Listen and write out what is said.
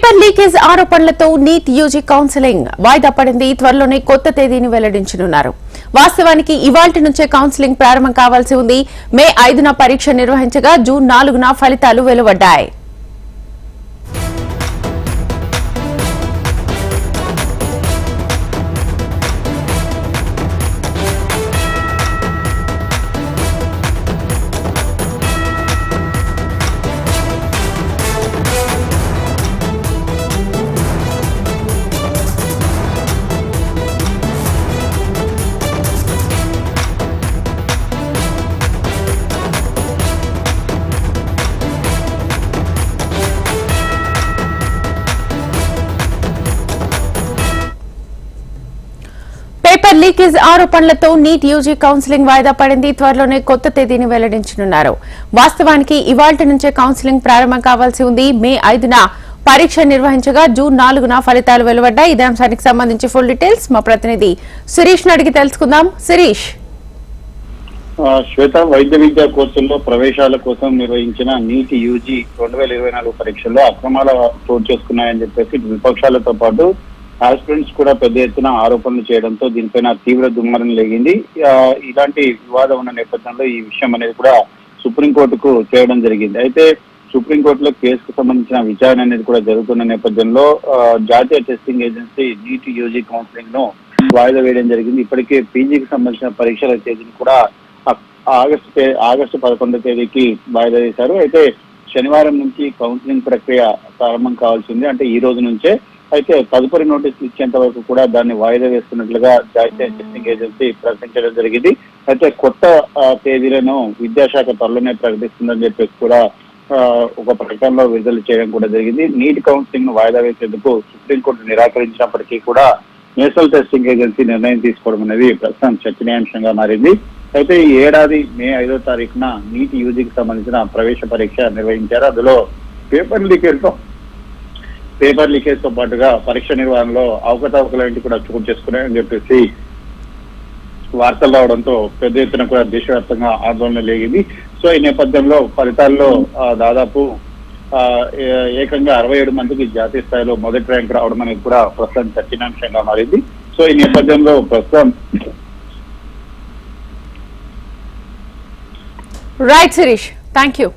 Paper leakage ఆరోపణలతో NEET UG counselling వాయిదా పడింది. త్వరలోనే కొత్త తేదీని వెల్లడించనున్నారు. వాస్తవానికి ఇవాల్టి నుంచే కౌన్సిలింగ్ ప్రారంభం కావాల్సి ఉంది. మే 5న పరీక్ష నిర్వహించగా జూన్ 4న ఫలితాలు వెలువడ్డాయి. పేపర్ లీకేజ్ ఆరోపణలతో నీట్ యూజీ కౌన్సిలింగ్ వాయిదా పడింది. త్వరలోనే కొత్త తేదీని వెల్లడించనున్నారు. వాస్తవానికి ఇవాల్టి నుంచే కౌన్సిలింగ్ ప్రారంభం కావాల్సి ఉంది. మే 5న పరీక్ష నిర్వహించగా జూన్ 4న ఫలితాలు వెలువడ్డాయి. ఇదే అంశానికి సంబంధించి ఫుల్ డీటెయిల్స్ మా ప్రతినిధి శిరీష్ అడిగి తెలుసుకుందాం. శిరీష్, శ్వేత, వైద్య విద్యా కోర్సుల్లో ప్రవేశాల కోసం నిర్వహించిన నీట్ యూజీ 2024 పరీక్షల్లో అక్రమాలు చోటు చేసుకున్నాయని చెప్పేసి విపక్షాలతో పాటు ఆస్పిరెంట్స్ కూడా పెద్ద ఎత్తున ఆరోపణలు చేయడంతో దీనిపైన తీవ్ర దుమారం లేగింది. ఇలాంటి వివాదం ఉన్న నేపథ్యంలో ఈ విషయం అనేది కూడా సుప్రీంకోర్టుకు చేయడం జరిగింది. అయితే సుప్రీంకోర్టులో కేసుకు సంబంధించిన విచారణ అనేది కూడా జరుగుతున్న నేపథ్యంలో జాతీయ testing agency NEET UG counselling ను వాయిదా వేయడం జరిగింది. ఇప్పటికే పీజీకి సంబంధించిన పరీక్షల తేదీని కూడా ఆగస్టు 11వ తేదీకి వాయిదా వేశారు. అయితే శనివారం నుంచి కౌన్సిలింగ్ ప్రక్రియ ప్రారంభం కావాల్సింది, అంటే ఈ రోజు నుంచే. అయితే తదుపరి నోటీసులు ఇచ్చేంత వరకు కూడా దాన్ని వాయిదా వేస్తున్నట్లుగా జాతీయ టెస్టింగ్ ఏజెన్సీ ప్రకటించడం జరిగింది. అయితే కొత్త తేదీలను విద్యాశాఖ త్వరలోనే ప్రకటిస్తుందని చెప్పేసి కూడా ఒక ప్రకటనలో విడుదల చేయడం కూడా జరిగింది. నీట్ కౌన్సిలింగ్ ను వాయిదా వేసేందుకు సుప్రీంకోర్టు నిరాకరించినప్పటికీ కూడా నేషనల్ టెస్టింగ్ ఏజెన్సీ నిర్ణయం తీసుకోవడం అనేది ప్రస్తుతం చర్చనీయాంశంగా మారింది. అయితే ఈ ఏడాది మే 5వ తారీఖున నీట్ యూజీకి సంబంధించిన ప్రవేశ పరీక్ష నిర్వహించారు. అందులో పేపర్ లీకేజ్ తో పాటుగా పరీక్ష నిర్వహణలో అవకతవకలు కూడా చోటు చేసుకున్నాయని చెప్పేసి వార్తలు రావడంతో పెద్ద ఎత్తున కూడా దేశవ్యాప్తంగా ఆందోళన లేగింది. సో ఈ నేపథ్యంలో ఫలితాల్లో దాదాపు ఏకంగా 67 మందికి జాతీయ స్థాయిలో మొదటి ర్యాంక్ రావడం అనేది కూడా ప్రస్తుతం చర్చనీయాంశంగా మారింది. సో ఈ నేపథ్యంలో ప్రస్తుతం రైట్ శిరీష్, థ్యాంక్ యూ.